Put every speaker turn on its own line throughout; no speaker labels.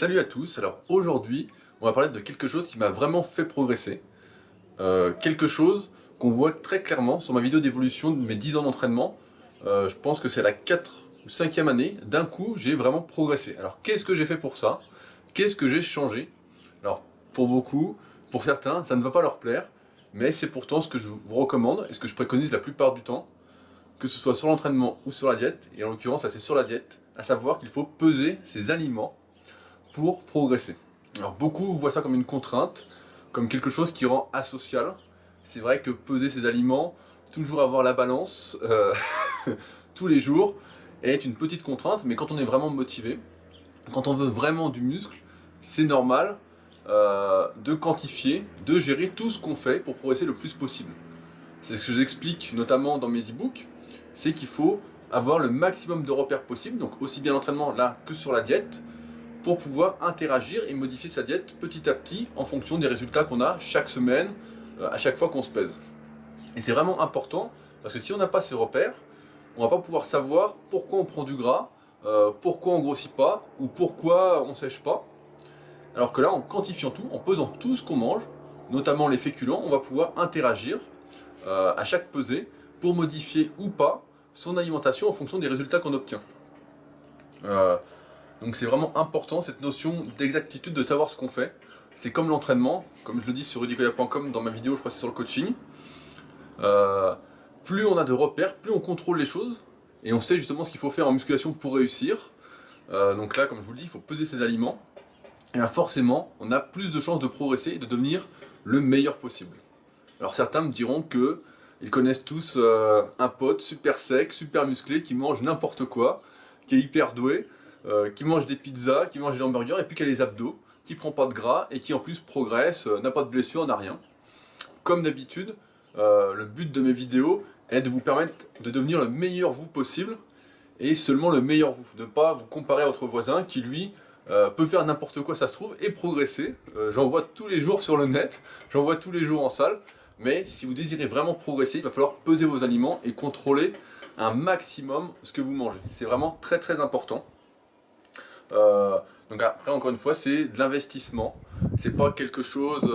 Salut à tous, alors aujourd'hui on va parler de quelque chose qui m'a vraiment fait progresser. Quelque chose qu'on voit très clairement sur ma vidéo d'évolution de mes 10 ans d'entraînement. Je pense que c'est la 4 ou 5e année, d'un coup j'ai vraiment progressé. Alors qu'est-ce que j'ai fait pour ça? Qu'est-ce que j'ai changé? Alors pour beaucoup, pour certains ça ne va pas leur plaire, mais c'est pourtant ce que je vous recommande et ce que je préconise la plupart du temps, que ce soit sur l'entraînement ou sur la diète, et en l'occurrence là c'est sur la diète, à savoir qu'il faut peser ses aliments pour progresser. Alors beaucoup voient ça comme une contrainte, comme quelque chose qui rend asocial. C'est vrai que peser ses aliments, toujours avoir la balance tous les jours, est une petite contrainte, mais quand on est vraiment motivé, quand on veut vraiment du muscle, c'est normal de quantifier, de gérer tout ce qu'on fait pour progresser le plus possible. C'est ce que j'explique notamment dans mes e-books, c'est qu'il faut avoir le maximum de repères possible, donc aussi bien l'entraînement là que sur la diète, pour pouvoir interagir et modifier sa diète petit à petit en fonction des résultats qu'on a chaque semaine, à chaque fois qu'on se pèse. Et c'est vraiment important, parce que si on n'a pas ces repères, on va pas pouvoir savoir pourquoi on prend du gras, pourquoi on grossit pas, ou pourquoi on sèche pas. Alors que là, en quantifiant tout, en pesant tout ce qu'on mange, notamment les féculents, on va pouvoir interagir à chaque pesée pour modifier ou pas son alimentation en fonction des résultats qu'on obtient. Donc c'est vraiment important cette notion d'exactitude, de savoir ce qu'on fait. C'est comme l'entraînement, comme je le dis sur rudicoya.com dans ma vidéo, je crois que c'est sur le coaching. Plus on a de repères, plus on contrôle les choses, et on sait justement ce qu'il faut faire en musculation pour réussir. Donc là, comme je vous le dis, il faut peser ses aliments. Et bien forcément, on a plus de chances de progresser et de devenir le meilleur possible. Alors certains me diront que ils connaissent tous un pote super sec, super musclé, qui mange n'importe quoi, qui est hyper doué, qui mange des pizzas, qui mange des hamburgers, et puis qui a les abdos, qui prend pas de gras, et qui en plus progresse, n'a pas de blessure, n'a rien. Comme d'habitude, le but de mes vidéos est de vous permettre de devenir le meilleur vous possible, et seulement le meilleur vous. De ne pas vous comparer à votre voisin qui lui peut faire n'importe quoi ça se trouve et progresser. J'en vois tous les jours sur le net, j'en vois tous les jours en salle, mais si vous désirez vraiment progresser, il va falloir peser vos aliments et contrôler un maximum ce que vous mangez. C'est vraiment très très important. Donc après, encore une fois, c'est de l'investissement. C'est pas quelque chose.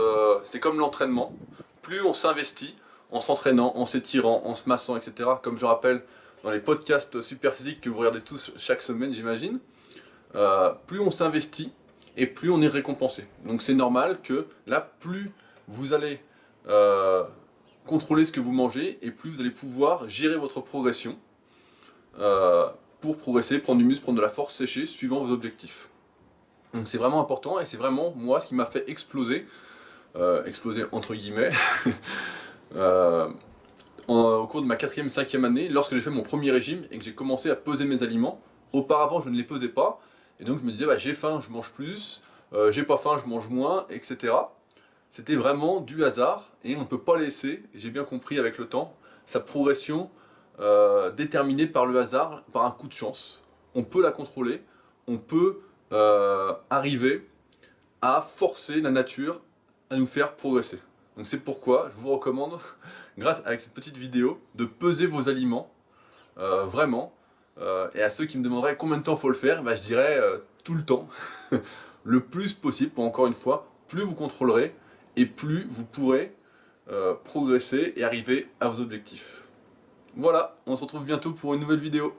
C'est comme l'entraînement. Plus on s'investit en s'entraînant, en s'étirant, en se massant, etc. Comme je rappelle dans les podcasts super physiques que vous regardez tous chaque semaine, j'imagine. Plus on s'investit et plus on est récompensé. Donc c'est normal que là, plus vous allez contrôler ce que vous mangez et plus vous allez pouvoir gérer votre progression. Pour progresser, prendre du muscle, prendre de la force séchée, suivant vos objectifs. Donc c'est vraiment important et c'est vraiment moi ce qui m'a fait exploser, exploser entre guillemets, au cours de ma 4e, 5e année, lorsque j'ai fait mon premier régime et que j'ai commencé à peser mes aliments. Auparavant je ne les pesais pas, et donc je me disais bah, j'ai faim, je mange plus, j'ai pas faim, je mange moins, etc. C'était vraiment du hasard et on ne peut pas laisser, et j'ai bien compris avec le temps, sa progression déterminée par le hasard, par un coup de chance. On peut la contrôler, on peut arriver à forcer la nature à nous faire progresser. Donc c'est pourquoi je vous recommande, grâce à cette petite vidéo, de peser vos aliments, vraiment. Et à ceux qui me demanderaient combien de temps il faut le faire, bah, je dirais tout le temps, le plus possible, pour encore une fois, plus vous contrôlerez et plus vous pourrez progresser et arriver à vos objectifs. Voilà, on se retrouve bientôt pour une nouvelle vidéo.